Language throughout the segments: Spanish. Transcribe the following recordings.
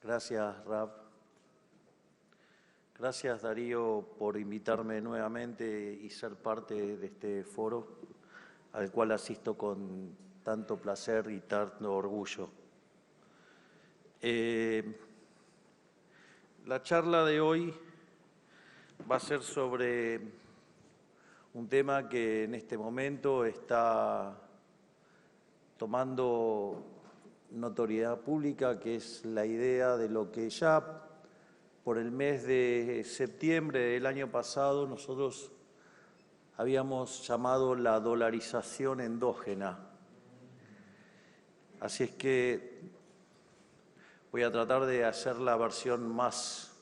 Gracias, Rab. Gracias, Darío, por invitarme nuevamente y ser parte de este foro, al cual asisto con tanto placer y tanto orgullo. La charla de hoy va a ser sobre un tema que en este momento está tomando notoriedad pública, que es la idea de lo que ya por el mes de septiembre del año pasado nosotros habíamos llamado la dolarización endógena. Así es que voy a tratar de hacer la versión más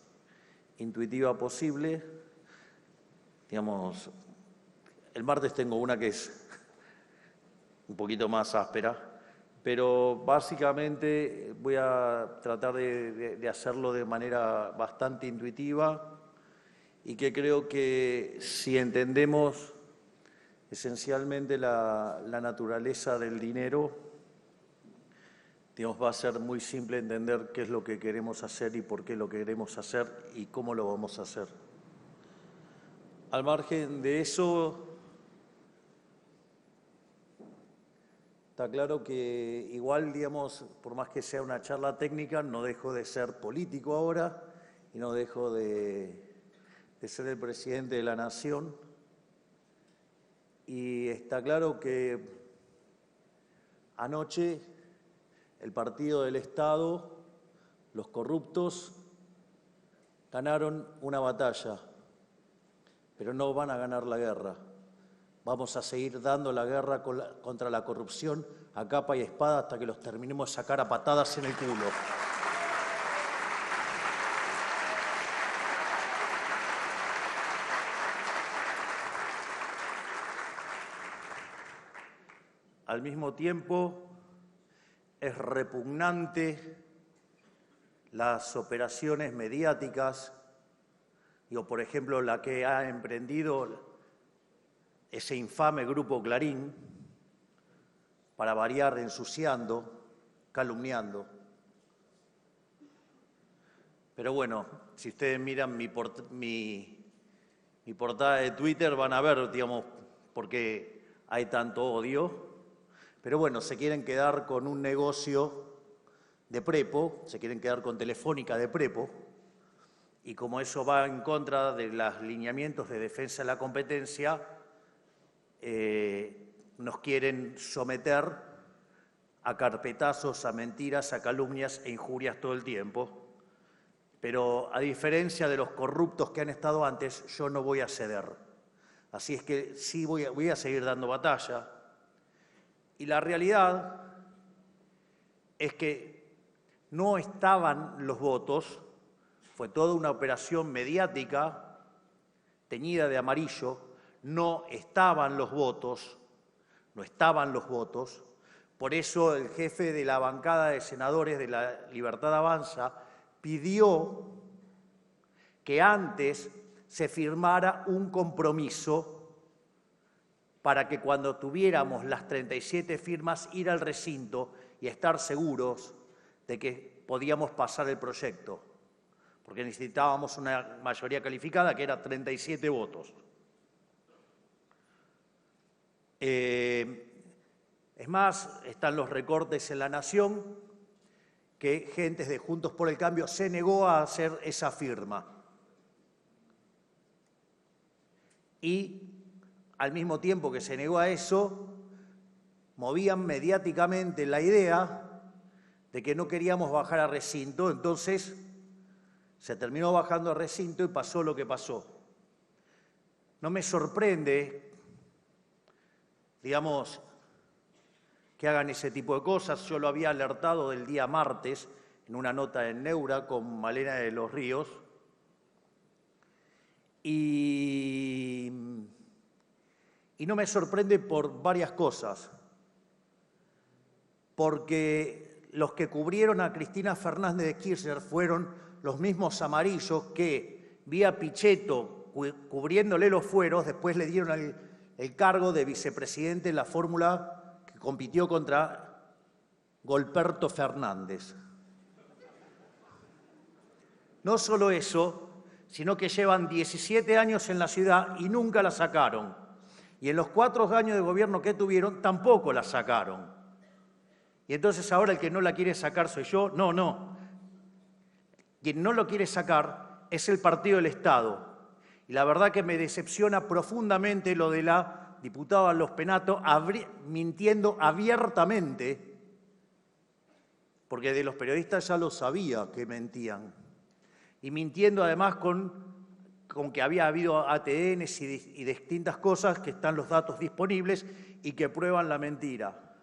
intuitiva posible. Digamos, el martes tengo una que es un poquito más áspera, pero básicamente voy a tratar de hacerlo de manera bastante intuitiva y que creo que si entendemos esencialmente la naturaleza del dinero, digamos, va a ser muy simple entender qué es lo que queremos hacer y por qué lo queremos hacer y cómo lo vamos a hacer. Al margen de eso, está claro que igual, digamos, por más que sea una charla técnica, no dejo de ser político ahora y no dejo de ser el presidente de la Nación. Y está claro que anoche el partido del Estado, los corruptos, ganaron una batalla, pero no van a ganar la guerra. Vamos a seguir dando la guerra contra la corrupción a capa y espada hasta que los terminemos de sacar a patadas en el culo. Al mismo tiempo, es repugnante las operaciones mediáticas, por ejemplo, la que ha emprendido ese infame grupo Clarín, para variar ensuciando, calumniando. Pero bueno, si ustedes miran mi portada de Twitter van a ver, digamos, por qué hay tanto odio. Pero bueno, se quieren quedar con un negocio de prepo, se quieren quedar con Telefónica de prepo, y como eso va en contra de los lineamientos de defensa de la competencia, nos quieren someter a carpetazos, a mentiras, a calumnias e injurias todo el tiempo. Pero a diferencia de los corruptos que han estado antes, yo no voy a ceder. Así es que sí voy a seguir dando batalla. Y la realidad es que no estaban los votos, fue toda una operación mediática teñida de amarillo. No estaban los votos, por eso el jefe de la bancada de senadores de la Libertad Avanza pidió que antes se firmara un compromiso para que cuando tuviéramos las 37 firmas ir al recinto y estar seguros de que podíamos pasar el proyecto, porque necesitábamos una mayoría calificada que era 37 votos. Es más, están los recortes en La Nación, que gentes de Juntos por el Cambio se negó a hacer esa firma. Y al mismo tiempo que se negó a eso, movían mediáticamente la idea de que no queríamos bajar a recinto, entonces se terminó bajando a recinto y pasó lo que pasó. No me sorprende, digamos, que hagan ese tipo de cosas. Yo lo había alertado del día martes en una nota en Neura con Malena de los Ríos. Y no me sorprende por varias cosas. Porque los que cubrieron a Cristina Fernández de Kirchner fueron los mismos amarillos que, vía Pichetto, cubriéndole los fueros, después le dieron el cargo de vicepresidente en la fórmula que compitió contra Golperto Fernández. No solo eso, sino que llevan 17 años en la ciudad y nunca la sacaron. Y en los 4 años de gobierno que tuvieron, tampoco la sacaron. Y entonces ahora el que no la quiere sacar soy yo. No, no. Quien no lo quiere sacar es el Partido del Estado. Y la verdad que me decepciona profundamente lo de la diputada Los Penato mintiendo abiertamente, porque de los periodistas ya lo sabía que mentían. Y mintiendo además con que había habido ATNs y distintas cosas, que están los datos disponibles y que prueban la mentira.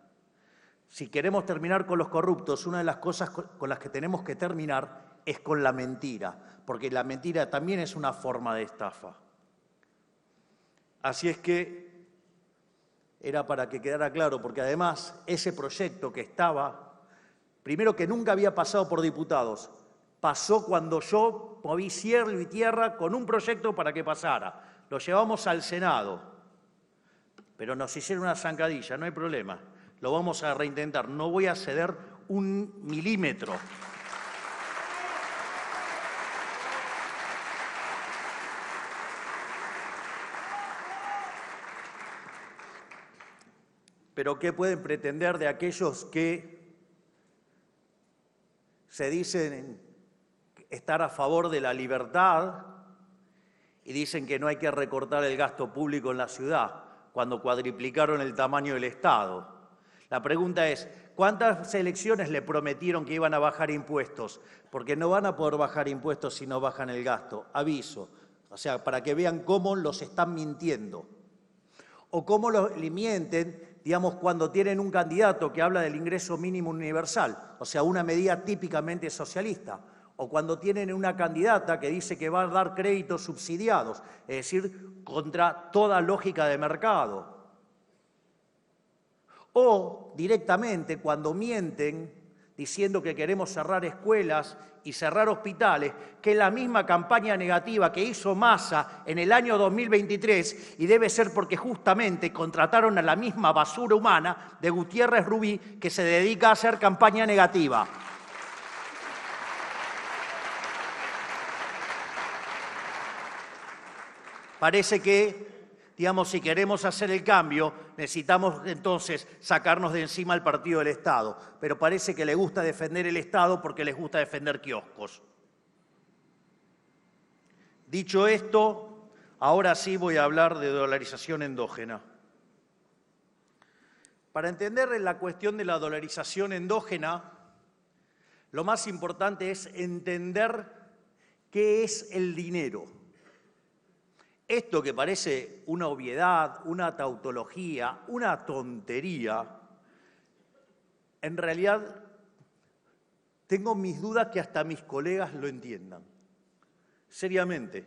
Si queremos terminar con los corruptos, una de las cosas con las que tenemos que terminar es con la mentira, porque la mentira también es una forma de estafa. Así es que era para que quedara claro, porque además ese proyecto que estaba, primero que nunca había pasado por diputados, pasó cuando yo moví cielo y tierra con un proyecto para que pasara. Lo llevamos al Senado, pero nos hicieron una zancadilla, no hay problema. Lo vamos a reintentar, no voy a ceder 1 milímetro. Pero ¿qué pueden pretender de aquellos que se dicen estar a favor de la libertad y dicen que no hay que recortar el gasto público en la ciudad cuando cuadriplicaron el tamaño del Estado? La pregunta es, ¿cuántas elecciones le prometieron que iban a bajar impuestos? Porque no van a poder bajar impuestos si no bajan el gasto, aviso. O sea, para que vean cómo los están mintiendo. O cómo le mienten, digamos, cuando tienen un candidato que habla del ingreso mínimo universal, o sea, una medida típicamente socialista. O cuando tienen una candidata que dice que va a dar créditos subsidiados, es decir, contra toda lógica de mercado. O directamente cuando mienten diciendo que queremos cerrar escuelas y cerrar hospitales, que es la misma campaña negativa que hizo Massa en el año 2023, y debe ser porque justamente contrataron a la misma basura humana de Gutiérrez Rubí, que se dedica a hacer campaña negativa. Parece que, digamos, si queremos hacer el cambio, necesitamos entonces sacarnos de encima al Partido del Estado. Pero parece que le gusta defender el Estado porque les gusta defender kioscos. Dicho esto, ahora sí voy a hablar de dolarización endógena. Para entender la cuestión de la dolarización endógena, lo más importante es entender qué es el dinero. Esto que parece una obviedad, una tautología, una tontería, en realidad tengo mis dudas que hasta mis colegas lo entiendan. Seriamente.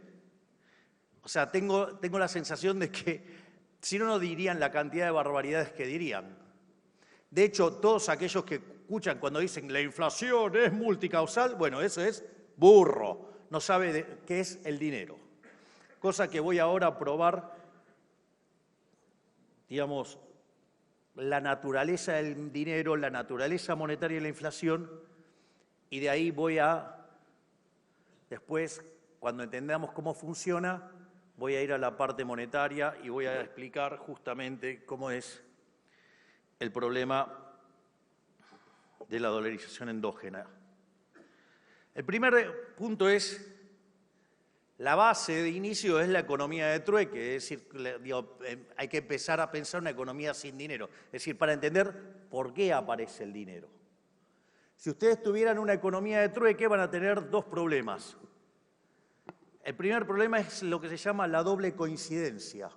O sea, tengo la sensación de que si no dirían la cantidad de barbaridades que dirían. De hecho, todos aquellos que escuchan cuando dicen la inflación es multicausal, bueno, eso es burro, no sabe qué es el dinero. Cosa que voy ahora a probar, digamos, la naturaleza del dinero, la naturaleza monetaria de la inflación, y de ahí voy a, después, cuando entendamos cómo funciona, voy a ir a la parte monetaria y voy a explicar justamente cómo es el problema de la dolarización endógena. El primer punto es, la base de inicio es la economía de trueque, es decir, hay que empezar a pensar una economía sin dinero, es decir, para entender por qué aparece el dinero. Si ustedes tuvieran una economía de trueque van a tener 2 problemas. El primer problema es lo que se llama la doble coincidencia.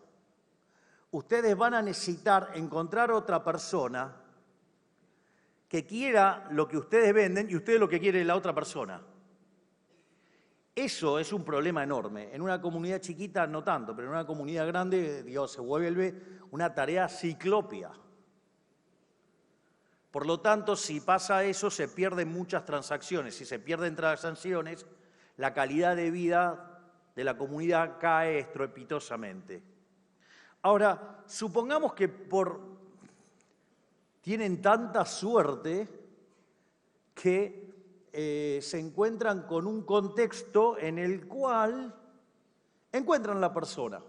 Ustedes van a necesitar encontrar otra persona que quiera lo que ustedes venden y ustedes lo que quiere la otra persona. Eso es un problema enorme. En una comunidad chiquita no tanto, pero en una comunidad grande, Dios, se vuelve una tarea ciclópea. Por lo tanto, si pasa eso, se pierden muchas transacciones. Si se pierden transacciones, la calidad de vida de la comunidad cae estrepitosamente. Ahora, supongamos que tienen tanta suerte que se encuentran con un contexto en el cual encuentran la persona.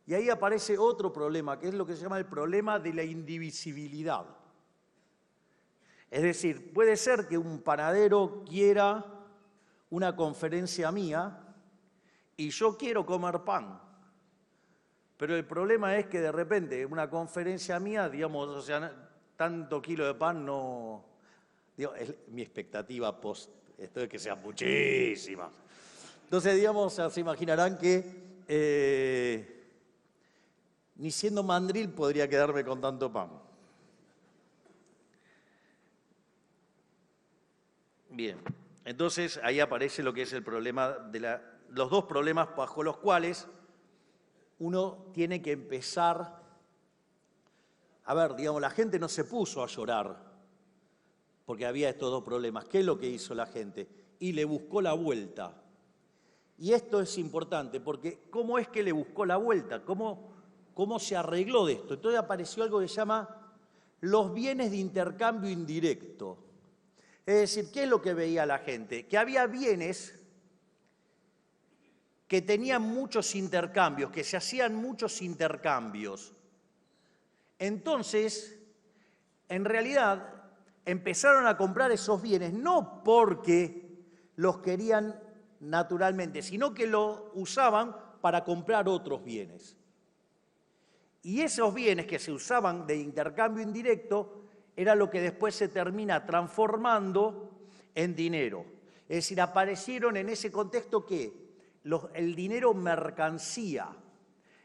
Y ahí aparece otro problema, que es lo que se llama el problema de la indivisibilidad. Es decir, puede ser que un panadero quiera una conferencia mía y yo quiero comer pan. Pero el problema es que de repente una conferencia mía, digamos, o sea, tanto kilo de pan no... Digo, mi expectativa post esto es que sea muchísima. Entonces, digamos, se imaginarán que ni siendo mandril podría quedarme con tanto pan. Bien, entonces ahí aparece lo que es el problema de los dos problemas bajo los cuales uno tiene que empezar. A ver, digamos, la gente no se puso a llorar porque había estos dos problemas. ¿Qué es lo que hizo la gente? Y le buscó la vuelta. Y esto es importante porque ¿cómo es que le buscó la vuelta? ¿Cómo se arregló de esto? Entonces apareció algo que se llama los bienes de intercambio indirecto. Es decir, ¿qué es lo que veía la gente? Que había bienes que tenían muchos intercambios, que se hacían muchos intercambios. Entonces, en realidad, empezaron a comprar esos bienes no porque los querían naturalmente, sino que lo usaban para comprar otros bienes. Y esos bienes que se usaban de intercambio indirecto era lo que después se termina transformando en dinero. Es decir, aparecieron en ese contexto el dinero mercancía.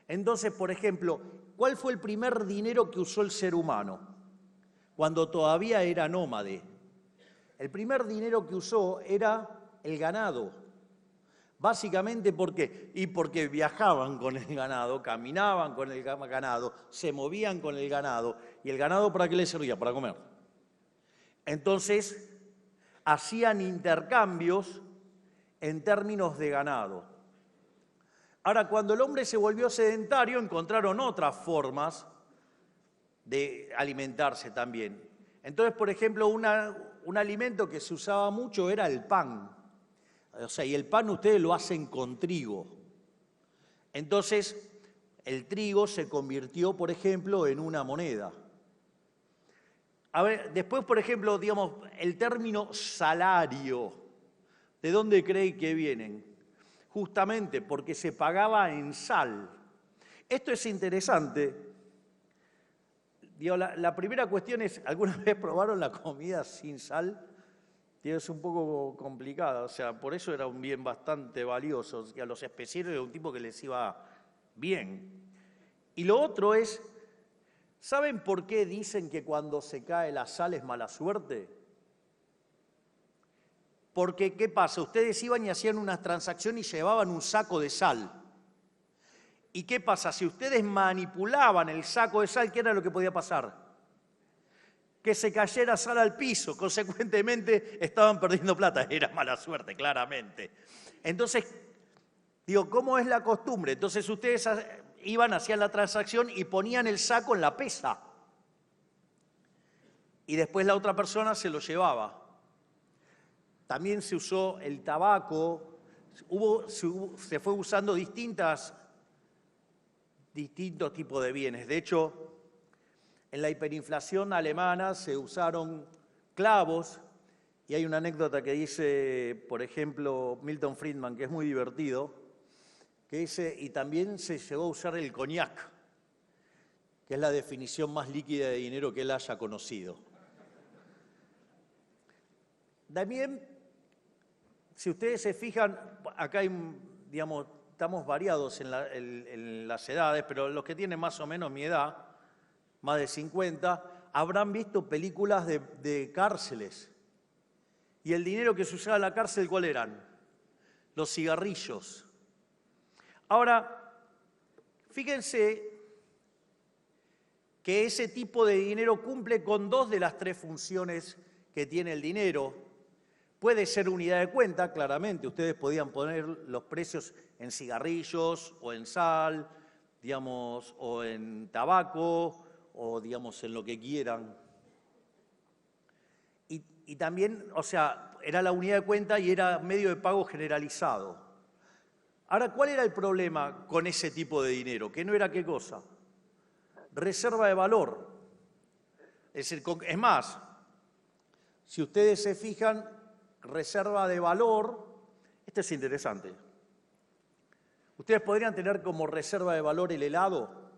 Entonces, por ejemplo, ¿cuál fue el primer dinero que usó el ser humano? Cuando todavía era nómade. El primer dinero que usó era el ganado. Básicamente, ¿por qué? Y porque viajaban con el ganado, caminaban con el ganado, se movían con el ganado. ¿Y el ganado para qué le servía? Para comer. Entonces, hacían intercambios en términos de ganado. Ahora, cuando el hombre se volvió sedentario, encontraron otras formas de alimentarse también. Entonces, por ejemplo, un alimento que se usaba mucho era el pan. O sea, y el pan ustedes lo hacen con trigo. Entonces, el trigo se convirtió, por ejemplo, en una moneda. A ver, después, por ejemplo, digamos, el término salario, ¿de dónde creen que vienen? Justamente porque se pagaba en sal. Esto es interesante. Digo, la primera cuestión es, ¿alguna vez probaron la comida sin sal? Es un poco complicada, o sea, por eso era un bien bastante valioso. Y a los especieros era un tipo que les iba bien. Y lo otro es, ¿saben por qué dicen que cuando se cae la sal es mala suerte? Porque, ¿qué pasa? Ustedes iban y hacían una transacción y llevaban un saco de sal. ¿Y qué pasa? Si ustedes manipulaban el saco de sal, ¿qué era lo que podía pasar? Que se cayera sal al piso, consecuentemente estaban perdiendo plata. Era mala suerte, claramente. Entonces, digo, ¿cómo es la costumbre? Entonces ustedes iban, hacían la transacción y ponían el saco en la pesa. Y después la otra persona se lo llevaba. También se usó el tabaco, se fue usando distintos tipos de bienes. De hecho, en la hiperinflación alemana se usaron clavos, y hay una anécdota que dice, por ejemplo, Milton Friedman, que es muy divertido, que dice, y también se llegó a usar el coñac, que es la definición más líquida de dinero que él haya conocido. También, si ustedes se fijan, acá hay, digamos, estamos variados en las edades, pero los que tienen más o menos mi edad, más de 50, habrán visto películas de cárceles. ¿Y el dinero que se usaba en la cárcel cuál eran? Los cigarrillos. Ahora, fíjense que ese tipo de dinero cumple con 2 de las 3 funciones que tiene el dinero. Puede ser unidad de cuenta, claramente. Ustedes podían poner los precios en cigarrillos o en sal, digamos, o en tabaco, o digamos en lo que quieran. y también, o sea, era la unidad de cuenta y era medio de pago generalizado. Ahora, ¿cuál era el problema con ese tipo de dinero? Que no era qué cosa. Reserva de valor. Es decir, es más, si ustedes se fijan, reserva de valor, esto es interesante. ¿Ustedes podrían tener como reserva de valor el helado?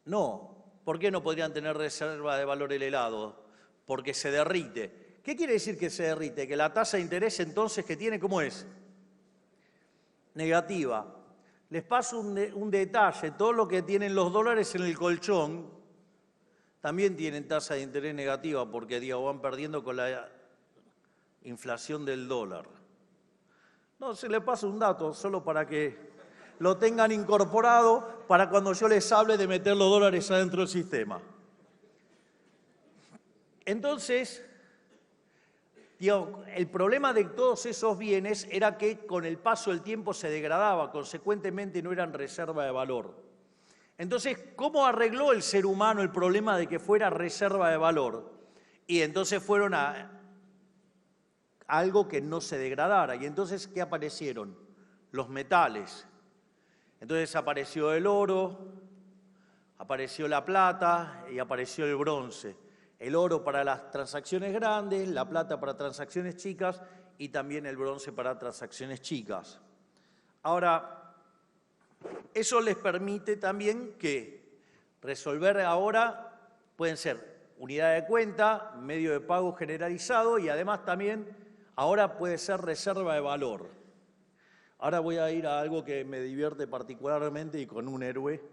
No. ¿Por qué no podrían tener reserva de valor el helado? Porque se derrite. ¿Qué quiere decir que se derrite? Que la tasa de interés entonces que tiene, ¿cómo es? Negativa. Les paso un detalle, todo lo que tienen los dólares en el colchón también tienen tasa de interés negativa porque digo, van perdiendo con la inflación del dólar. No, se les paso un dato solo para que lo tengan incorporado para cuando yo les hable de meter los dólares adentro del sistema. Entonces, digo, el problema de todos esos bienes era que con el paso del tiempo se degradaba, consecuentemente no eran reserva de valor. Entonces, ¿cómo arregló el ser humano el problema de que fuera reserva de valor? Y entonces fueron a algo que no se degradara. Y entonces, ¿qué aparecieron? Los metales. Entonces apareció el oro, apareció la plata y apareció el bronce. El oro para las transacciones grandes, la plata para transacciones chicas y también el bronce para transacciones chicas. Ahora, eso les permite también que resolver ahora pueden ser unidad de cuenta, medio de pago generalizado y además también ahora puede ser reserva de valor. Ahora voy a ir a algo que me divierte particularmente y con un héroe,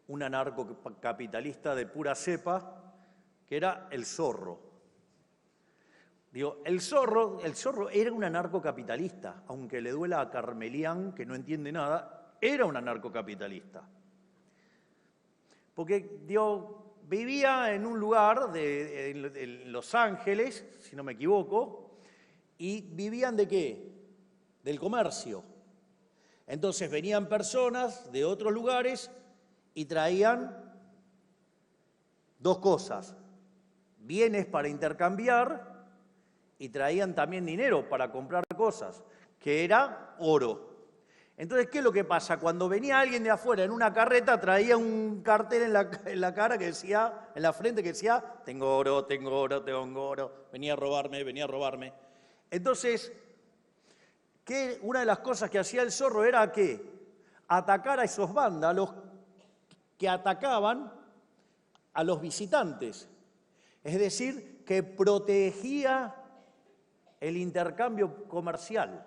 un anarcocapitalista de pura cepa, que era el Zorro. Digo, el Zorro era un anarcocapitalista, aunque le duela a Carmelián, que no entiende nada, era un anarcocapitalista. Porque, digo, vivía en un lugar en Los Ángeles, si no me equivoco, y vivían ¿de qué? Del comercio. Entonces venían personas de otros lugares y traían dos cosas, bienes para intercambiar y traían también dinero para comprar cosas, que era oro. Entonces, ¿qué es lo que pasa? Cuando venía alguien de afuera en una carreta, traía un cartel en la cara que decía, en la frente que decía, tengo oro, tengo oro, tengo oro, venía a robarme, venía a robarme. Entonces, una de las cosas que hacía el Zorro era ¿qué? Atacar a esos vándalos que atacaban a los visitantes. Es decir, que protegía el intercambio comercial.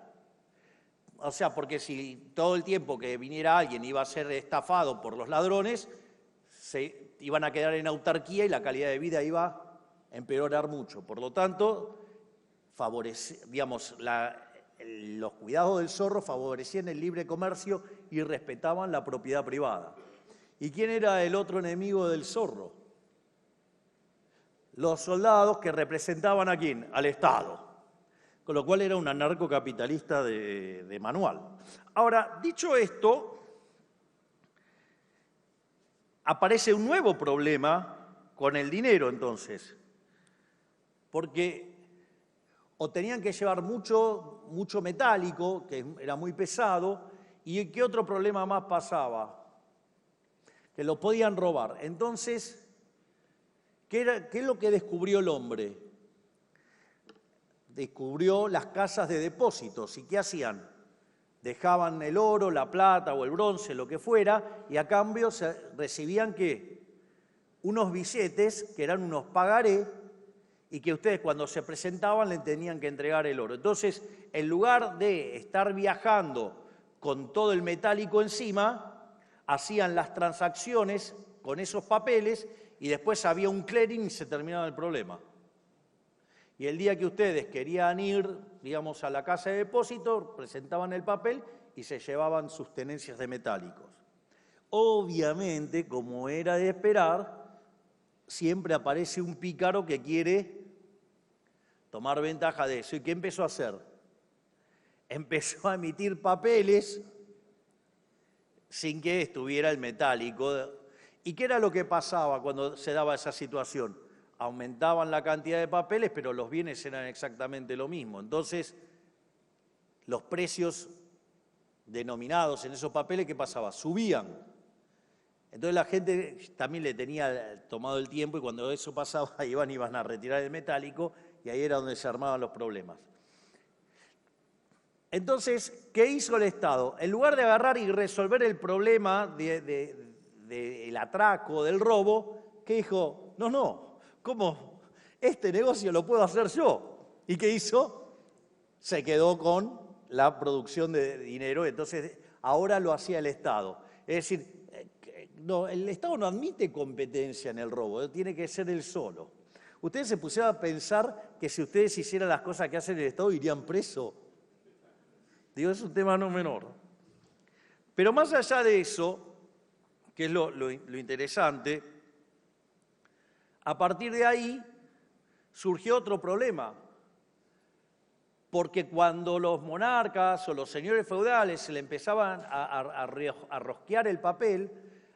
O sea, porque si todo el tiempo que viniera alguien iba a ser estafado por los ladrones, se iban a quedar en autarquía y la calidad de vida iba a empeorar mucho. Por lo tanto, los cuidados del Zorro favorecían el libre comercio y respetaban la propiedad privada. ¿Y quién era el otro enemigo del Zorro? Los soldados que representaban ¿a quién? Al Estado. Con lo cual era un anarcocapitalista de manual. Ahora, dicho esto, aparece un nuevo problema con el dinero entonces, porque o tenían que llevar mucho metálico, que era muy pesado, y ¿qué otro problema más pasaba? Que lo podían robar. Entonces, ¿qué es lo que descubrió el hombre? Descubrió las casas de depósitos. ¿Y qué hacían? Dejaban el oro, la plata o el bronce, lo que fuera, y a cambio recibían ¿qué? Unos billetes que eran unos pagaré y que ustedes cuando se presentaban le tenían que entregar el oro. Entonces, en lugar de estar viajando con todo el metálico encima, hacían las transacciones con esos papeles y después había un clearing y se terminaba el problema. Y el día que ustedes querían ir, digamos, a la casa de depósito, presentaban el papel y se llevaban sus tenencias de metálicos. Obviamente, como era de esperar, siempre aparece un pícaro que quiere tomar ventaja de eso. ¿Y qué empezó a hacer? Empezó a emitir papeles sin que estuviera el metálico. ¿Y qué era lo que pasaba cuando se daba esa situación? aumentaban la cantidad de papeles, pero los bienes eran exactamente lo mismo. Entonces, los precios denominados en esos papeles, ¿qué pasaba? Subían. Entonces la gente también le tenía tomado el tiempo y cuando eso pasaba iban a retirar el metálico y ahí era donde se armaban los problemas. Entonces, ¿qué hizo el Estado? En lugar de agarrar y resolver el problema del atraco, del robo, ¿qué dijo? No, ¿cómo? Este negocio lo puedo hacer yo. ¿Y qué hizo? Se quedó con la producción de dinero, entonces ahora lo hacía el Estado. Es decir, no, el Estado no admite competencia en el robo, tiene que ser él solo. Ustedes se pusieron a pensar que si ustedes hicieran las cosas que hace el Estado irían presos. Digo, es un tema no menor. Pero más allá de eso, que es lo interesante, a partir de ahí surgió otro problema. Porque cuando los monarcas o los señores feudales se le empezaban a rosquear el papel,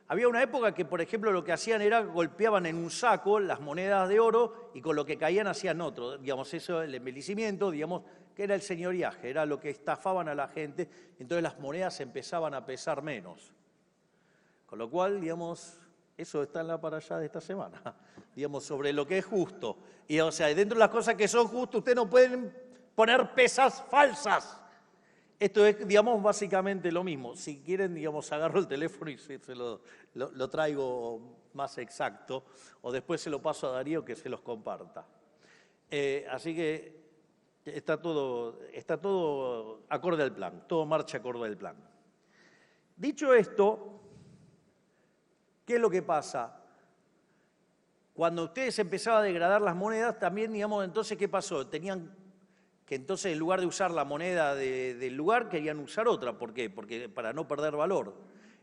había una época que, por ejemplo, lo que hacían era golpeaban en un saco las monedas de oro y con lo que caían hacían otro. Digamos, eso, el embellecimiento, digamos, que era el señoriaje, era lo que estafaban a la gente, entonces las monedas empezaban a pesar menos. Con lo cual, digamos, eso está en la para allá de esta semana, digamos, sobre lo que es justo. Y, o sea, dentro de las cosas que son justas, ustedes no pueden poner pesas falsas. Esto es, digamos, básicamente lo mismo. Si quieren, digamos, agarro el teléfono y se lo traigo más exacto, o después se lo paso a Darío que se los comparta. Así que está todo acorde al plan, todo marcha acorde al plan. Dicho esto, ¿qué es lo que pasa? Cuando ustedes empezaban a degradar las monedas, también, digamos, entonces, ¿qué pasó? Tenían que entonces, en lugar de usar la moneda del lugar, querían usar otra. ¿Por qué? Porque para no perder valor.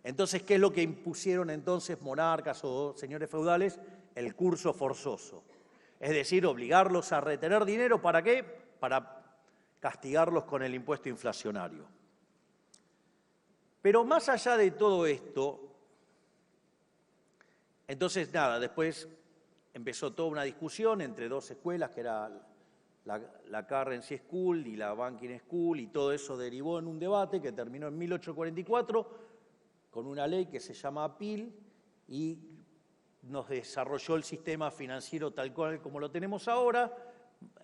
Entonces, ¿qué es lo que impusieron entonces monarcas o señores feudales? El curso forzoso. Es decir, obligarlos a retener dinero, ¿para qué? Para castigarlos con el impuesto inflacionario. Pero más allá de todo esto, entonces, nada, después empezó toda una discusión entre dos escuelas, que era la Currency School y la Banking School, y todo eso derivó en un debate que terminó en 1844 con una ley que se llama APIL y nos desarrolló el sistema financiero tal cual como lo tenemos ahora.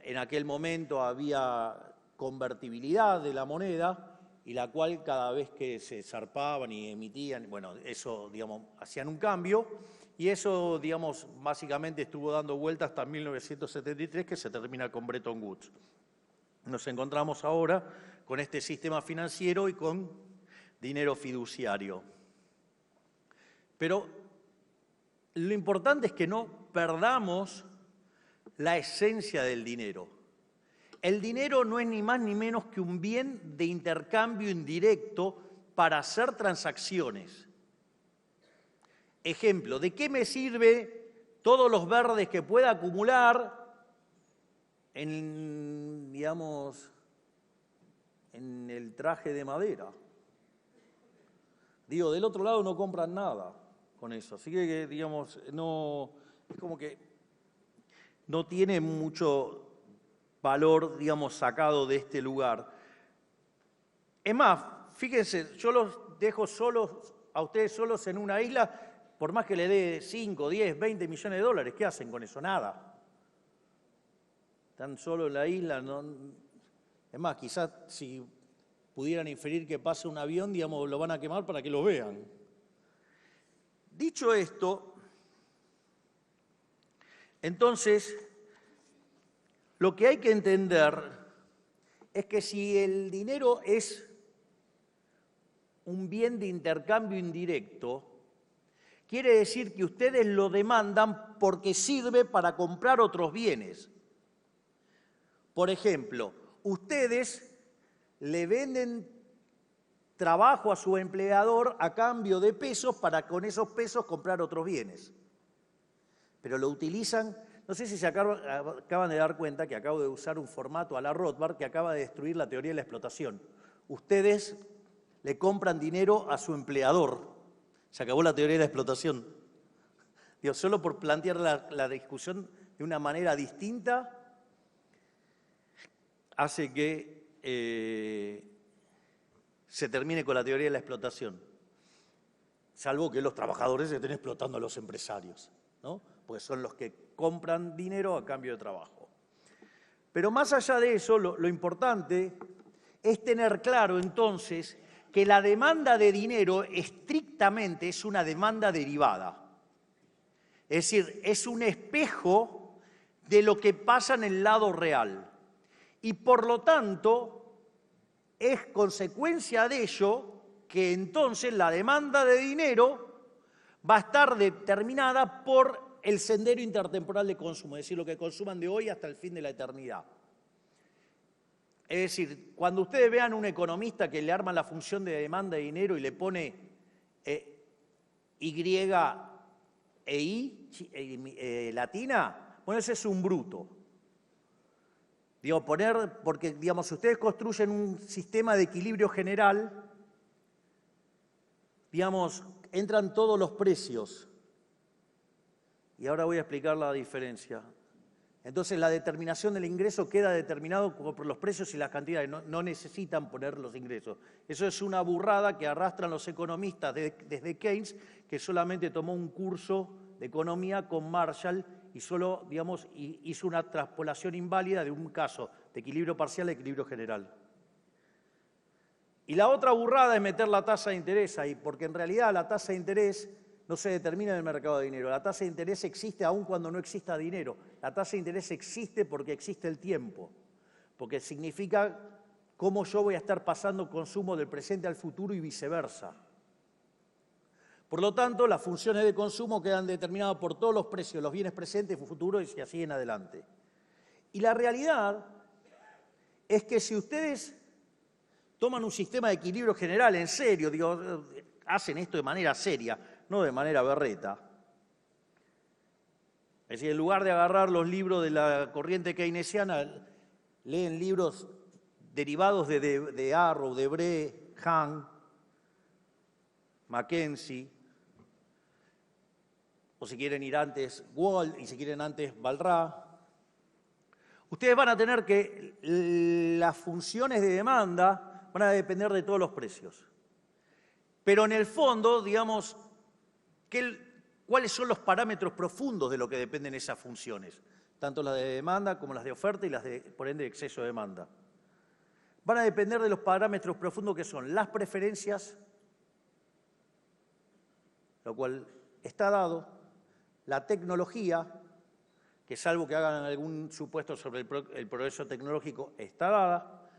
En aquel momento había convertibilidad de la moneda y la cual cada vez que se zarpaban y emitían, bueno, eso, digamos, hacían un cambio. Y eso, digamos, básicamente estuvo dando vueltas hasta 1973, que se termina con Bretton Woods. Nos encontramos ahora con este sistema financiero y con dinero fiduciario. Pero lo importante es que no perdamos la esencia del dinero. El dinero no es ni más ni menos que un bien de intercambio indirecto para hacer transacciones. Ejemplo, ¿de qué me sirve todos los verdes que pueda acumular en, digamos, en el traje de madera? Digo, del otro lado no compran nada con eso, así que, digamos, no, es como que no tiene mucho valor, digamos, sacado de este lugar. Es más, fíjense, yo los dejo solos, a ustedes solos en una isla. Por más que le dé 5, 10, 20 millones de dólares, ¿qué hacen con eso? Nada. Están solo en la isla. No. Es más, quizás si pudieran inferir que pase un avión, digamos, lo van a quemar para que lo vean. Dicho esto, entonces, lo que hay que entender es que si el dinero es un bien de intercambio indirecto, quiere decir que ustedes lo demandan porque sirve para comprar otros bienes. Por ejemplo, ustedes le venden trabajo a su empleador a cambio de pesos para con esos pesos comprar otros bienes. Pero lo utilizan, no sé si se acaban de dar cuenta que acabo de usar un formato a la Rothbard que acaba de destruir la teoría de la explotación. Ustedes le compran dinero a su empleador. Se acabó la teoría de la explotación. Digo, solo por plantear la discusión de una manera distinta, hace que se termine con la teoría de la explotación. Salvo que los trabajadores estén explotando a los empresarios, ¿no? Porque son los que compran dinero a cambio de trabajo. Pero más allá de eso, lo importante es tener claro entonces que la demanda de dinero estrictamente es una demanda derivada. Es decir, es un espejo de lo que pasa en el lado real. Y por lo tanto, es consecuencia de ello que entonces la demanda de dinero va a estar determinada por el sendero intertemporal de consumo, es decir, lo que consuman de hoy hasta el fin de la eternidad. Es decir, cuando ustedes vean un economista que le arma la función de demanda de dinero y le pone Y e I latina, bueno, ese es un bruto. Digo, porque, digamos, si ustedes construyen un sistema de equilibrio general, digamos, entran todos los precios. Y ahora voy a explicar la diferencia. Entonces, la determinación del ingreso queda determinado por los precios y las cantidades. No necesitan poner los ingresos. Eso es una burrada que arrastran los economistas desde Keynes, que solamente tomó un curso de economía con Marshall y solo, digamos, hizo una transpolación inválida de un caso de equilibrio parcial a equilibrio general. Y la otra burrada es meter la tasa de interés ahí, porque en realidad la tasa de interés no se determina en el mercado de dinero. La tasa de interés existe aun cuando no exista dinero. La tasa de interés existe porque existe el tiempo, porque significa cómo yo voy a estar pasando consumo del presente al futuro y viceversa. Por lo tanto, las funciones de consumo quedan determinadas por todos los precios, los bienes presentes, futuros y así en adelante. Y la realidad es que si ustedes toman un sistema de equilibrio general en serio, digo, hacen esto de manera seria, no de manera berreta. Es decir, en lugar de agarrar los libros de la corriente keynesiana, leen libros derivados de Arrow, de Bre, Hahn, Mackenzie, o si quieren ir antes, Wald, y si quieren antes, Balrà. Ustedes van a tener que las funciones de demanda van a depender de todos los precios. Pero en el fondo, digamos, ¿cuáles son los parámetros profundos de lo que dependen esas funciones? Tanto las de demanda como las de oferta y las de, por ende, exceso de demanda. Van a depender de los parámetros profundos que son las preferencias, lo cual está dado, la tecnología, que salvo que hagan algún supuesto sobre el progreso tecnológico, está dada,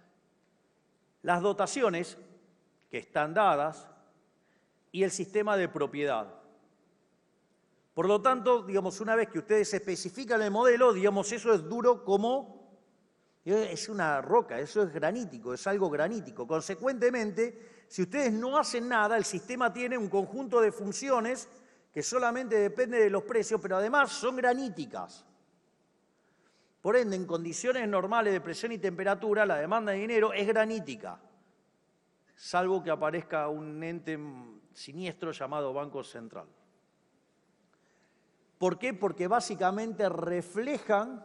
las dotaciones, que están dadas, y el sistema de propiedad. Por lo tanto, digamos, una vez que ustedes especifican el modelo, digamos, eso es duro como, es una roca, eso es granítico, es algo granítico. Consecuentemente, si ustedes no hacen nada, el sistema tiene un conjunto de funciones que solamente depende de los precios, pero además son graníticas. Por ende, en condiciones normales de presión y temperatura, la demanda de dinero es granítica, salvo que aparezca un ente siniestro llamado Banco Central. ¿Por qué? Porque básicamente reflejan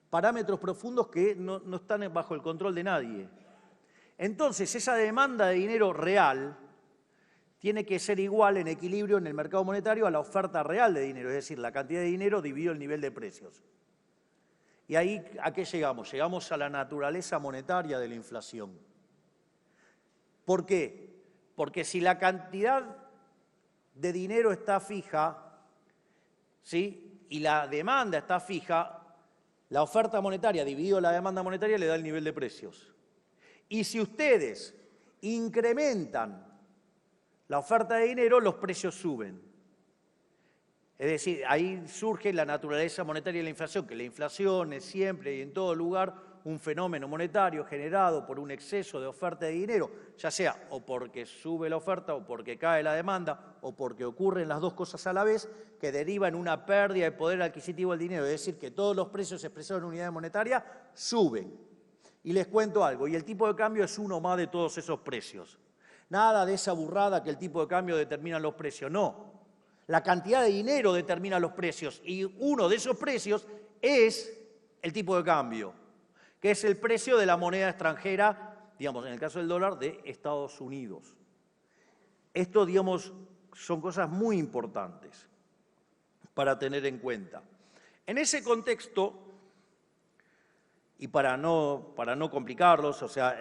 parámetros profundos que no están bajo el control de nadie. Entonces, esa demanda de dinero real tiene que ser igual en equilibrio en el mercado monetario a la oferta real de dinero, es decir, la cantidad de dinero dividido el nivel de precios. Y ahí, ¿a qué llegamos? Llegamos a la naturaleza monetaria de la inflación. ¿Por qué? Porque si la cantidad de dinero está fija, ¿sí?, y la demanda está fija, la oferta monetaria dividido la demanda monetaria le da el nivel de precios. Y si ustedes incrementan la oferta de dinero, los precios suben. Es decir, ahí surge la naturaleza monetaria de la inflación, que la inflación es siempre y en todo lugar un fenómeno monetario generado por un exceso de oferta de dinero, ya sea o porque sube la oferta o porque cae la demanda o porque ocurren las dos cosas a la vez, que deriva en una pérdida de poder adquisitivo del dinero, es decir, que todos los precios expresados en unidades monetarias suben. Y les cuento algo, y el tipo de cambio es uno más de todos esos precios. Nada de esa burrada que el tipo de cambio determina los precios, no. La cantidad de dinero determina los precios y uno de esos precios es el tipo de cambio, que es el precio de la moneda extranjera, digamos, en el caso del dólar, de Estados Unidos. Esto, digamos, son cosas muy importantes para tener en cuenta. En ese contexto, y para no complicarlos, o sea,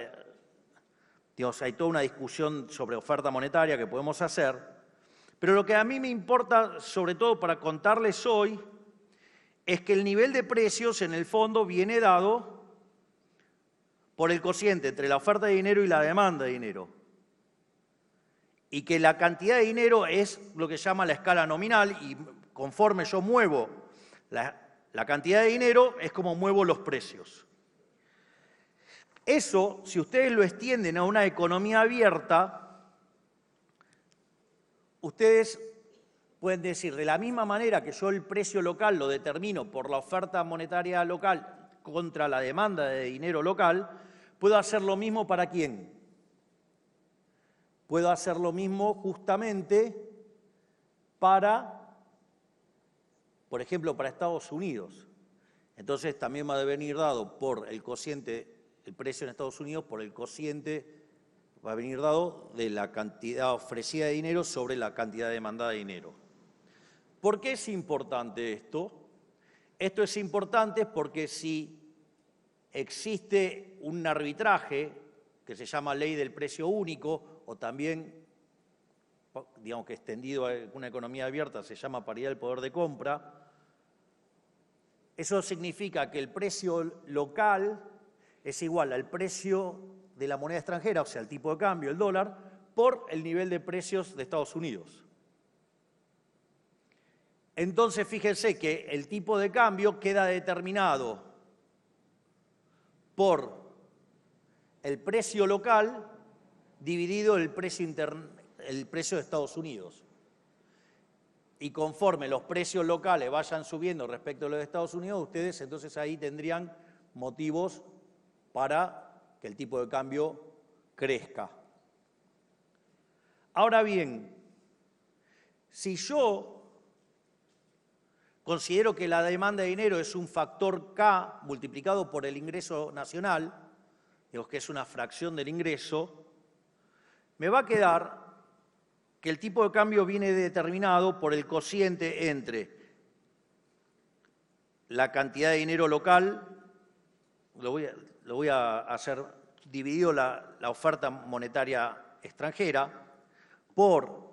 digamos, hay toda una discusión sobre oferta monetaria que podemos hacer, pero lo que a mí me importa, sobre todo para contarles hoy, es que el nivel de precios en el fondo viene dado por el cociente entre la oferta de dinero y la demanda de dinero. Y que la cantidad de dinero es lo que se llama la escala nominal y conforme yo muevo la cantidad de dinero es como muevo los precios. Eso, si ustedes lo extienden a una economía abierta, ustedes pueden decir, de la misma manera que yo el precio local lo determino por la oferta monetaria local contra la demanda de dinero local, puedo hacer lo mismo para ¿quién? Puedo hacer lo mismo justamente para, por ejemplo, para Estados Unidos. Entonces también va a venir dado por el cociente, el precio en Estados Unidos, por el cociente va a venir dado de la cantidad ofrecida de dinero sobre la cantidad demandada de dinero. ¿Por qué es importante esto? Esto es importante porque si existe un arbitraje que se llama ley del precio único o también, digamos que extendido a una economía abierta, se llama paridad del poder de compra, eso significa que el precio local es igual al precio de la moneda extranjera, o sea, el tipo de cambio, el dólar, por el nivel de precios de Estados Unidos. Entonces, fíjense que el tipo de cambio queda determinado por el precio local dividido el precio de Estados Unidos. Y conforme los precios locales vayan subiendo respecto a los de Estados Unidos, ustedes entonces ahí tendrían motivos para que el tipo de cambio crezca. Ahora bien, si yo considero que la demanda de dinero es un factor K multiplicado por el ingreso nacional, digamos que es una fracción del ingreso, me va a quedar que el tipo de cambio viene determinado por el cociente entre la cantidad de dinero local, lo voy a hacer dividido la oferta monetaria extranjera, por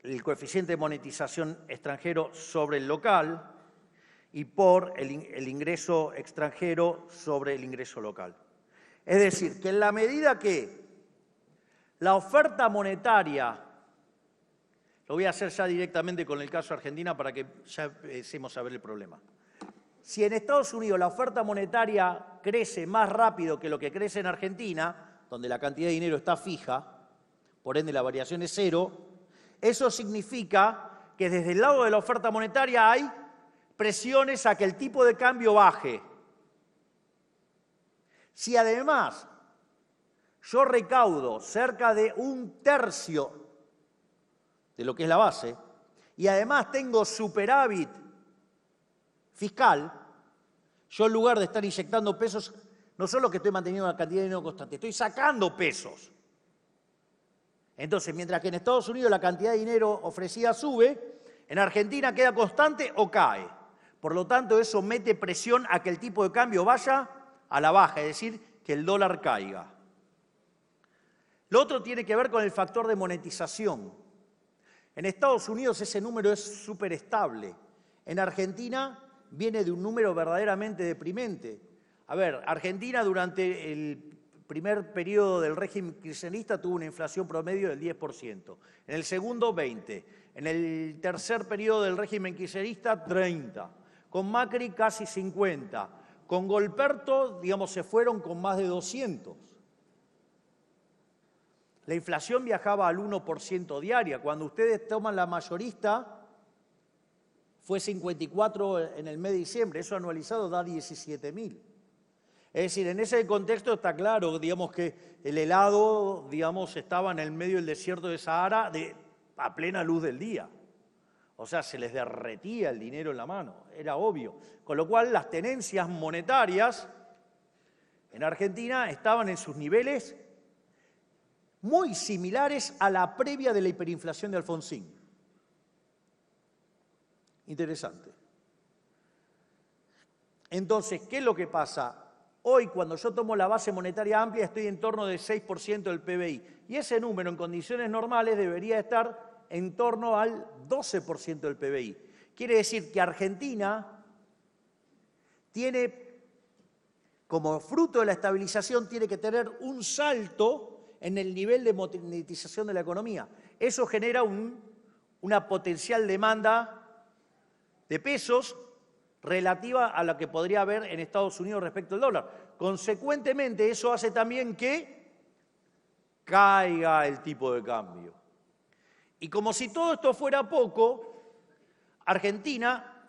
el coeficiente de monetización extranjero sobre el local y por el ingreso extranjero sobre el ingreso local. Es decir, que en la medida que la oferta monetaria, lo voy a hacer ya directamente con el caso de Argentina para que ya empecemos a ver el problema. Si en Estados Unidos la oferta monetaria crece más rápido que lo que crece en Argentina, donde la cantidad de dinero está fija, por ende la variación es cero, eso significa que desde el lado de la oferta monetaria hay presiones a que el tipo de cambio baje. Si además yo recaudo cerca de 1/3 de lo que es la base y además tengo superávit fiscal, yo en lugar de estar inyectando pesos, no solo que estoy manteniendo una cantidad de dinero constante, estoy sacando pesos. Entonces, mientras que en Estados Unidos la cantidad de dinero ofrecida sube, en Argentina queda constante o cae. Por lo tanto, eso mete presión a que el tipo de cambio vaya a la baja, es decir, que el dólar caiga. Lo otro tiene que ver con el factor de monetización. En Estados Unidos ese número es súper estable. En Argentina viene de un número verdaderamente deprimente. A ver, Argentina durante el primer periodo del régimen kirchnerista tuvo una inflación promedio del 10%, en el segundo 20%, en el tercer periodo del régimen kirchnerista 30%, con Macri casi 50%, con Golperto, digamos, se fueron con más de 200%. La inflación viajaba al 1% diaria. Cuando ustedes toman la mayorista, fue 54 en el mes de diciembre, eso anualizado da 17.000. Es decir, en ese contexto está claro, digamos, que el helado, digamos, estaba en el medio del desierto de Sahara a plena luz del día. O sea, se les derretía el dinero en la mano, era obvio. Con lo cual, las tenencias monetarias en Argentina estaban en sus niveles muy similares a la previa de la hiperinflación de Alfonsín. Interesante. Entonces, ¿qué es lo que pasa? Hoy, cuando yo tomo la base monetaria amplia, estoy en torno del 6% del PBI. Y ese número, en condiciones normales, debería estar en torno al 12% del PBI. Quiere decir que Argentina tiene, como fruto de la estabilización, tiene que tener un salto en el nivel de monetización de la economía. Eso genera una potencial demanda de pesos relativa a la que podría haber en Estados Unidos respecto al dólar. Consecuentemente, eso hace también que caiga el tipo de cambio. Y como si todo esto fuera poco, Argentina,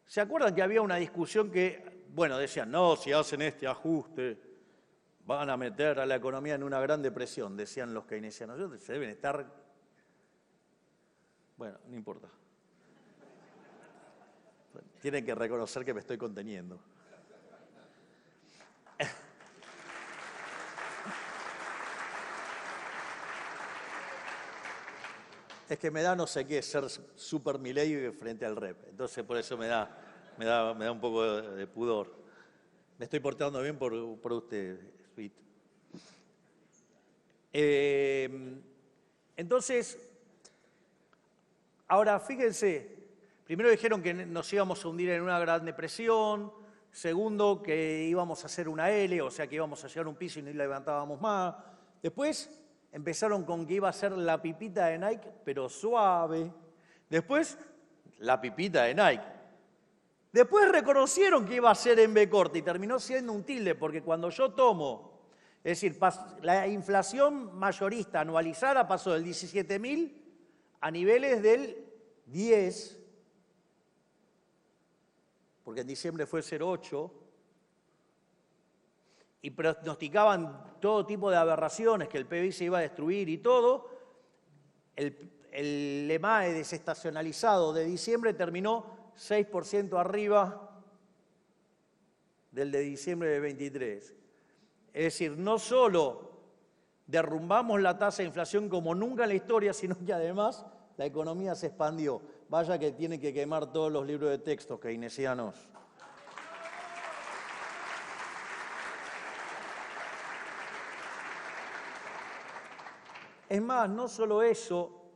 ¿se acuerdan que había una discusión que, bueno, decían, no, si hacen este ajuste, van a meter a la economía en una gran depresión, decían los keynesianos. Se deben estar... Bueno, no importa. Tienen que reconocer que me estoy conteniendo. Es que me da no sé qué ser super Milei frente al rep. Entonces por eso me da un poco de pudor. Me estoy portando bien por usted, Sweet. Entonces, ahora fíjense. Primero dijeron que nos íbamos a hundir en una gran depresión. Segundo, que íbamos a hacer una L, o sea que íbamos a llegar a un piso y no levantábamos más. Después empezaron con que iba a ser la pipita de Nike, pero suave. Después, la pipita de Nike. Después reconocieron que iba a ser en B corta y terminó siendo un tilde, porque cuando yo tomo, es decir, la inflación mayorista anualizada pasó del 17.000 a niveles del 10, porque en diciembre fue 0,8, y pronosticaban todo tipo de aberraciones, que el PBI se iba a destruir y todo. El EMAE desestacionalizado de diciembre terminó 6% arriba del de diciembre de 23. Es decir, no solo derrumbamos la tasa de inflación como nunca en la historia, sino que además la economía se expandió. Vaya que tienen que quemar todos los libros de texto keynesianos. Es más, no solo eso,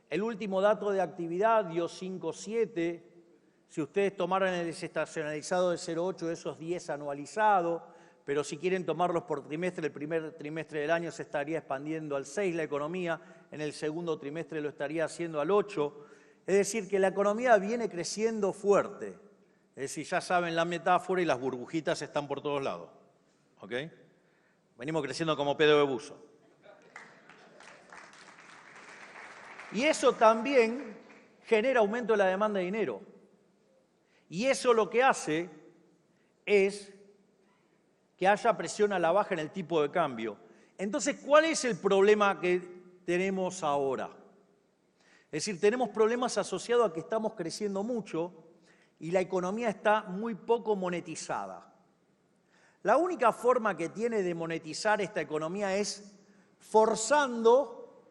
el último dato de actividad dio 5,7. Si ustedes tomaran el desestacionalizado de 0,8, esos 10 anualizado, pero si quieren tomarlos por trimestre, el primer trimestre del año se estaría expandiendo al 6 la economía, en el segundo trimestre lo estaría haciendo al 8. Es decir, que la economía viene creciendo fuerte. Es decir, ya saben la metáfora y las burbujitas están por todos lados. ¿Ok? Venimos creciendo como pedo de buzo. Y eso también genera aumento de la demanda de dinero. Y eso lo que hace es que haya presión a la baja en el tipo de cambio. Entonces, ¿cuál es el problema que tenemos ahora? Es decir, tenemos problemas asociados a que estamos creciendo mucho y la economía está muy poco monetizada. La única forma que tiene de monetizar esta economía es forzando,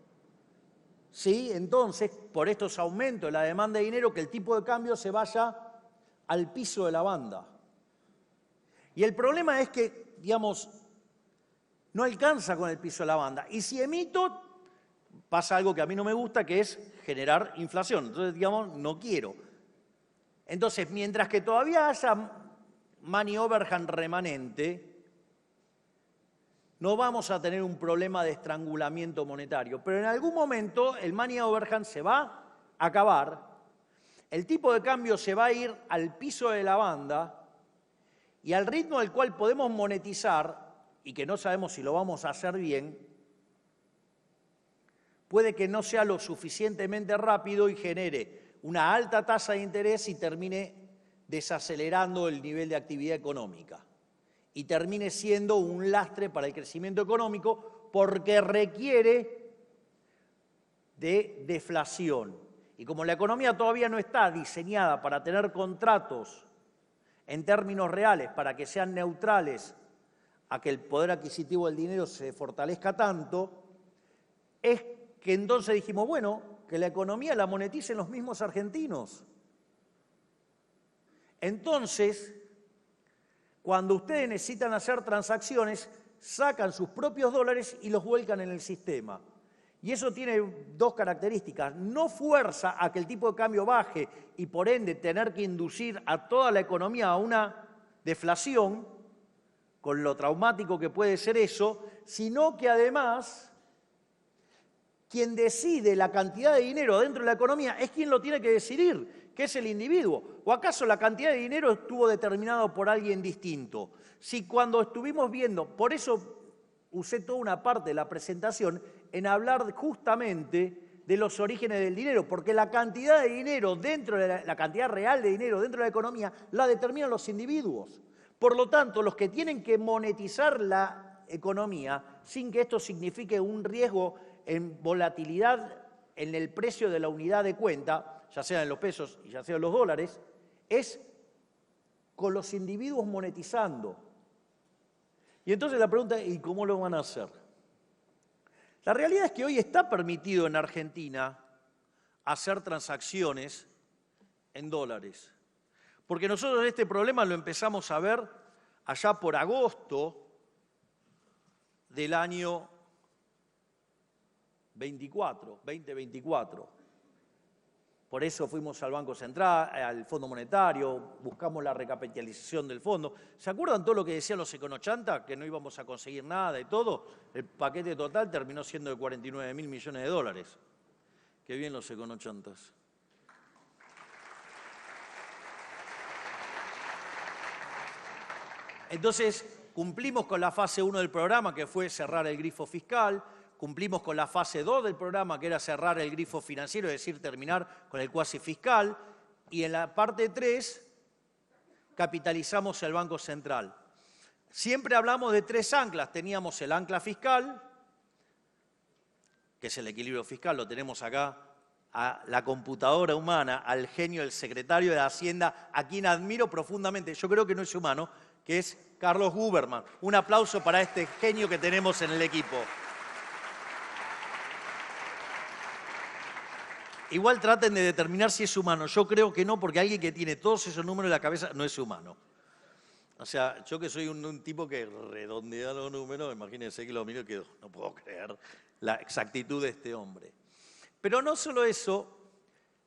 ¿sí? Entonces, por estos aumentos de la demanda de dinero, que el tipo de cambio se vaya al piso de la banda. Y el problema es que, digamos, no alcanza con el piso de la banda. Y si emito, pasa algo que a mí no me gusta, que es generar inflación. Entonces, digamos, no quiero. Entonces, mientras que todavía haya money overhang remanente, no vamos a tener un problema de estrangulamiento monetario. Pero en algún momento el money overhang se va a acabar, el tipo de cambio se va a ir al piso de la banda y al ritmo al cual podemos monetizar, y que no sabemos si lo vamos a hacer bien, puede que no sea lo suficientemente rápido y genere una alta tasa de interés y termine desacelerando el nivel de actividad económica y termine siendo un lastre para el crecimiento económico porque requiere de deflación. Y como la economía todavía no está diseñada para tener contratos en términos reales, para que sean neutrales a que el poder adquisitivo del dinero se fortalezca tanto, es que entonces dijimos, bueno, que la economía la moneticen los mismos argentinos. Entonces, cuando ustedes necesitan hacer transacciones, sacan sus propios dólares y los vuelcan en el sistema. Y eso tiene dos características. No fuerza a que el tipo de cambio baje y por ende tener que inducir a toda la economía a una deflación, con lo traumático que puede ser eso, sino que además quien decide la cantidad de dinero dentro de la economía es quien lo tiene que decidir, que es el individuo. ¿O acaso la cantidad de dinero estuvo determinado por alguien distinto? Si cuando estuvimos viendo, por eso usé toda una parte de la presentación en hablar justamente de los orígenes del dinero, porque la cantidad de dinero dentro de la cantidad real de dinero dentro de la economía la determinan los individuos. Por lo tanto, los que tienen que monetizar la economía sin que esto signifique un riesgo en volatilidad en el precio de la unidad de cuenta, ya sea en los pesos y ya sea en los dólares, es con los individuos monetizando. Y entonces la pregunta es, ¿y cómo lo van a hacer? La realidad es que hoy está permitido en Argentina hacer transacciones en dólares. Porque nosotros este problema lo empezamos a ver allá por agosto del año 2024. Por eso fuimos al Banco Central, al Fondo Monetario, buscamos la recapitalización del fondo. ¿Se acuerdan todo lo que decían los econochanta? Que no íbamos a conseguir nada y todo. El paquete total terminó siendo de 49.000 millones de dólares. Qué bien los econochantas. Entonces, cumplimos con la fase 1 del programa, que fue cerrar el grifo fiscal. Cumplimos con la fase 2 del programa, que era cerrar el grifo financiero, es decir, terminar con el cuasi fiscal. Y en la parte 3 capitalizamos el Banco Central. Siempre hablamos de 3 anclas. Teníamos el ancla fiscal, que es el equilibrio fiscal, lo tenemos acá, a la computadora humana, al genio del secretario de Hacienda, a quien admiro profundamente, yo creo que no es humano, que es Carlos Huberman. Un aplauso para este genio que tenemos en el equipo. Igual traten de determinar si es humano. Yo creo que no, porque alguien que tiene todos esos números en la cabeza no es humano. O sea, yo que soy un tipo que redondea los números, imagínense que lo miro y que no puedo creer la exactitud de este hombre. Pero no solo eso,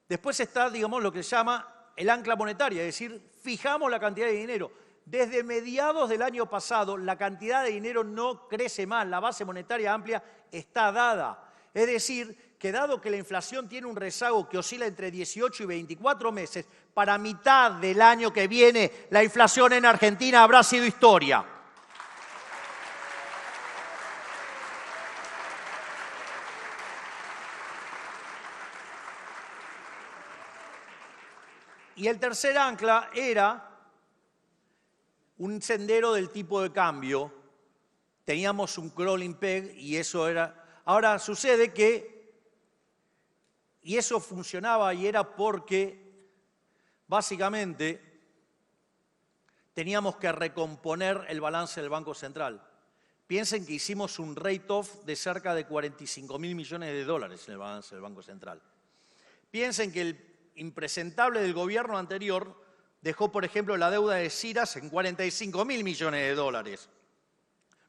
después está, digamos, lo que se llama el ancla monetaria, es decir, fijamos la cantidad de dinero. Desde mediados del año pasado, la cantidad de dinero no crece más, la base monetaria amplia está dada. Es decir, que dado que la inflación tiene un rezago que oscila entre 18 y 24 meses, para mitad del año que viene la inflación en Argentina habrá sido historia. Y el tercer ancla era un sendero del tipo de cambio. Teníamos un crawling peg y eso era... Ahora sucede que, y eso funcionaba y era porque básicamente teníamos que recomponer el balance del Banco Central. Piensen que hicimos un rate-off de cerca de 45.000 millones de dólares en el balance del Banco Central. Piensen que el impresentable del gobierno anterior dejó, por ejemplo, la deuda de Ciras en 45.000 millones de dólares.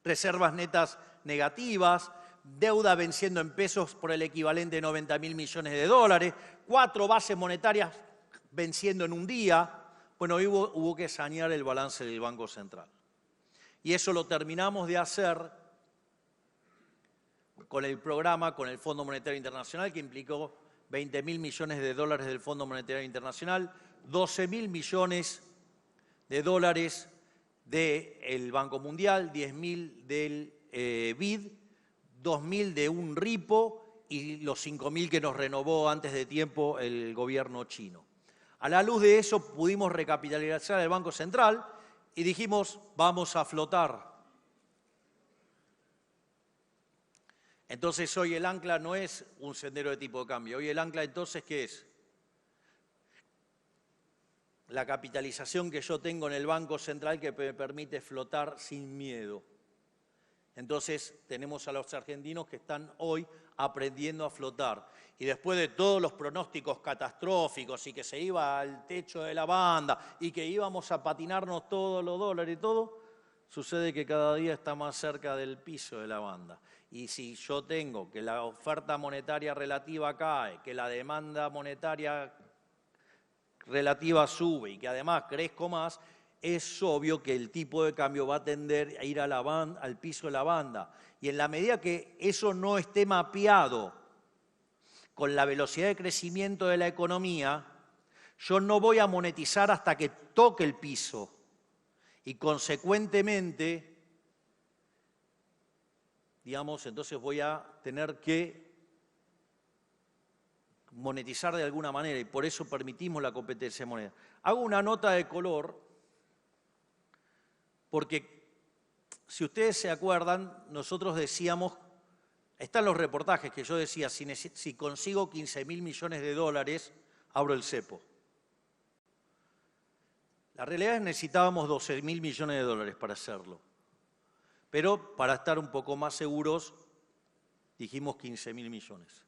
Reservas netas negativas, deuda venciendo en pesos por el equivalente de 90.000 millones de dólares, 4 bases monetarias venciendo en un día. Bueno, hubo que sanear el balance del Banco Central. Y eso lo terminamos de hacer con el programa, con el Fondo Monetario Internacional, que implicó 20.000 millones de dólares del Fondo Monetario Internacional, 12.000 millones de dólares del Banco Mundial, 10.000 del BID, 2.000 de un ripo y los 5.000 que nos renovó antes de tiempo el gobierno chino. A la luz de eso pudimos recapitalizar el Banco Central y dijimos, vamos a flotar. Entonces hoy el ancla no es un sendero de tipo de cambio. Hoy el ancla entonces, ¿qué es? la capitalización que yo tengo en el Banco Central que me permite flotar sin miedo. Entonces tenemos a los argentinos que están hoy aprendiendo a flotar. Y después de todos los pronósticos catastróficos y que se iba al techo de la banda y que íbamos a patinarnos todos los dólares y todo, sucede que cada día está más cerca del piso de la banda. Y si yo tengo que la oferta monetaria relativa cae, que la demanda monetaria relativa sube y que además crezco más, es obvio que el tipo de cambio va a tender a ir a al piso de la banda. Y en la medida que eso no esté mapeado con la velocidad de crecimiento de la economía, yo no voy a monetizar hasta que toque el piso. Y consecuentemente, digamos, entonces voy a tener que monetizar de alguna manera y por eso permitimos la competencia de moneda. Hago una nota de color porque, si ustedes se acuerdan, nosotros decíamos, están los reportajes que yo decía, si consigo 15.000 millones de dólares, abro el cepo. La realidad es que necesitábamos 12.000 millones de dólares para hacerlo. Pero para estar un poco más seguros, dijimos 15.000 millones.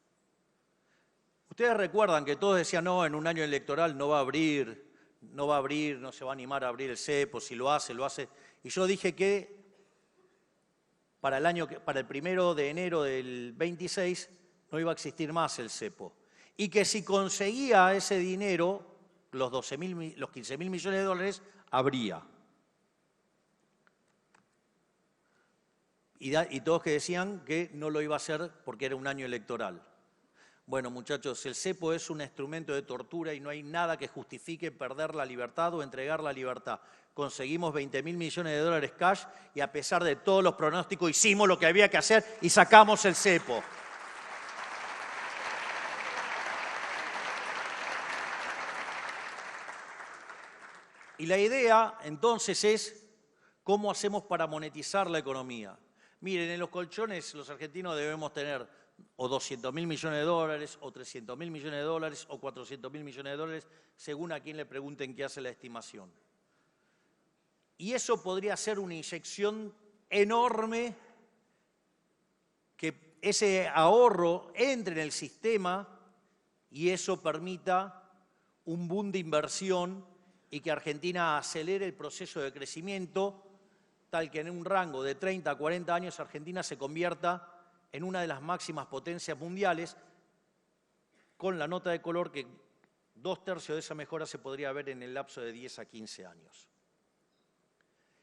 Ustedes recuerdan que todos decían, no, en un año electoral no va a abrir, no se va a animar a abrir el cepo, si lo hace, lo hace. Y yo dije que para el 1 de enero del 26 no iba a existir más el cepo. Y que si conseguía ese dinero, los 15.000 millones de dólares, habría. Y todos que decían que no lo iba a hacer porque era un año electoral. Bueno, muchachos, el cepo es un instrumento de tortura y no hay nada que justifique perder la libertad o entregar la libertad. Conseguimos 20.000 millones de dólares cash y a pesar de todos los pronósticos hicimos lo que había que hacer y sacamos el cepo. Y la idea, entonces, es cómo hacemos para monetizar la economía. Miren, en los colchones los argentinos debemos tener o 200.000 millones de dólares, o 300.000 millones de dólares, o 400.000 millones de dólares, según a quien le pregunten qué hace la estimación. Y eso podría ser una inyección enorme, que ese ahorro entre en el sistema y eso permita un boom de inversión y que Argentina acelere el proceso de crecimiento, tal que en un rango de 30 a 40 años Argentina se convierta en una de las máximas potencias mundiales, con la nota de color que 2/3 de esa mejora se podría ver en el lapso de 10 a 15 años.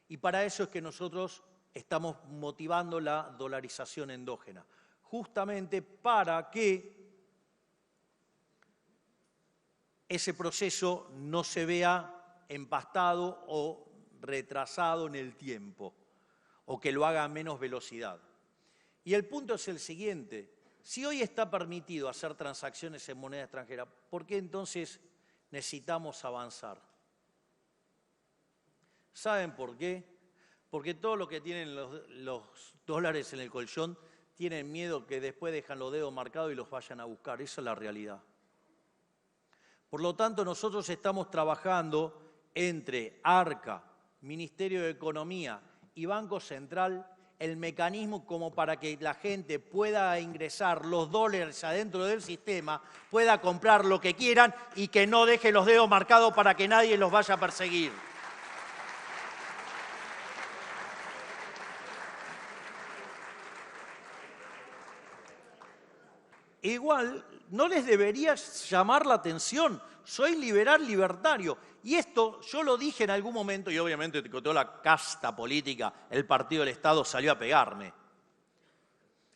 Y para eso es que nosotros estamos motivando la dolarización endógena, justamente para que ese proceso no se vea empastado o retrasado en el tiempo, o que lo haga a menos velocidad. Y el punto es el siguiente, si hoy está permitido hacer transacciones en moneda extranjera, ¿por qué entonces necesitamos avanzar? ¿Saben por qué? Porque todos los que tienen los dólares en el colchón tienen miedo que después dejan los dedos marcados y los vayan a buscar, esa es la realidad. Por lo tanto, nosotros estamos trabajando entre ARCA, Ministerio de Economía y Banco Central, el mecanismo como para que la gente pueda ingresar los dólares adentro del sistema, pueda comprar lo que quieran y que no deje los dedos marcados para que nadie los vaya a perseguir. Igual, no les debería llamar la atención, soy liberal libertario. Y esto yo lo dije en algún momento, y obviamente con toda la casta política, el Partido del Estado salió a pegarme.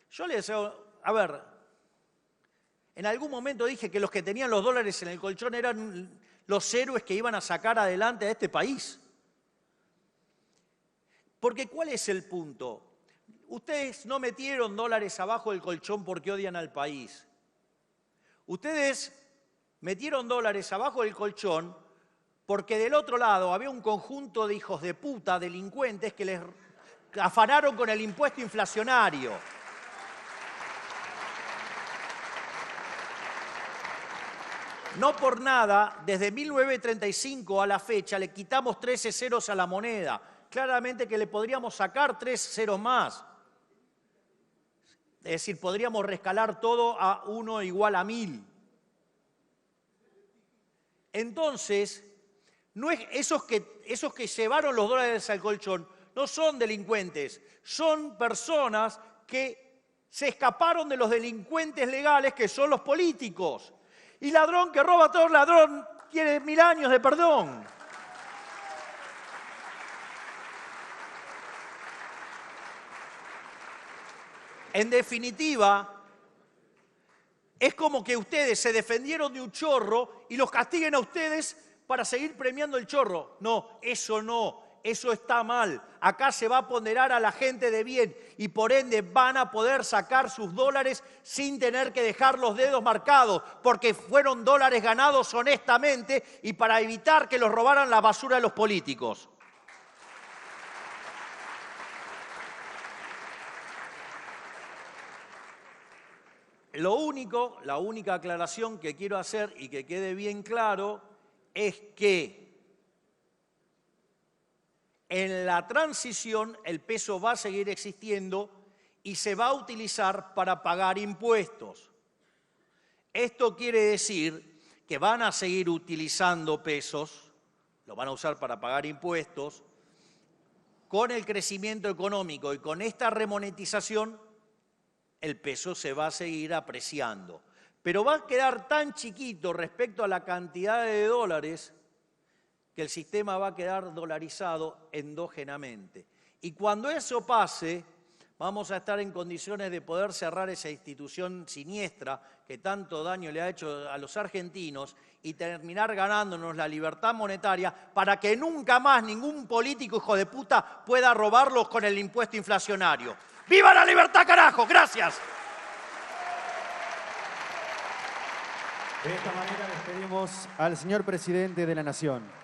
Yo les digo, a ver, en algún momento dije que los que tenían los dólares en el colchón eran los héroes que iban a sacar adelante a este país. Porque ¿cuál es el punto? Ustedes no metieron dólares abajo del colchón porque odian al país. Ustedes metieron dólares abajo del colchón porque del otro lado había un conjunto de hijos de puta, delincuentes, que les afanaron con el impuesto inflacionario. No por nada, desde 1935 a la fecha le quitamos 13 ceros a la moneda. Claramente que le podríamos sacar 3 ceros más. Es decir, podríamos rescalar todo a 1 igual a 1000. Entonces, no es, esos que llevaron los dólares al colchón no son delincuentes, son personas que se escaparon de los delincuentes legales que son los políticos. Y ladrón que roba a todo ladrón tiene 1000 años de perdón. En definitiva, es como que ustedes se defendieron de un chorro y los castiguen a ustedes para seguir premiando el chorro. No, eso está mal. Acá se va a ponderar a la gente de bien y por ende van a poder sacar sus dólares sin tener que dejar los dedos marcados, porque fueron dólares ganados honestamente y para evitar que los robaran la basura de los políticos. La única aclaración que quiero hacer y que quede bien claro es que en la transición el peso va a seguir existiendo y se va a utilizar para pagar impuestos. Esto quiere decir que van a seguir utilizando pesos, lo van a usar para pagar impuestos, con el crecimiento económico y con esta remonetización el peso se va a seguir apreciando. Pero va a quedar tan chiquito respecto a la cantidad de dólares que el sistema va a quedar dolarizado endógenamente. Y cuando eso pase, vamos a estar en condiciones de poder cerrar esa institución siniestra que tanto daño le ha hecho a los argentinos y terminar ganándonos la libertad monetaria para que nunca más ningún político hijo de puta pueda robarlos con el impuesto inflacionario. ¡Viva la libertad, carajo! ¡Gracias! De esta manera despedimos al señor presidente de la Nación.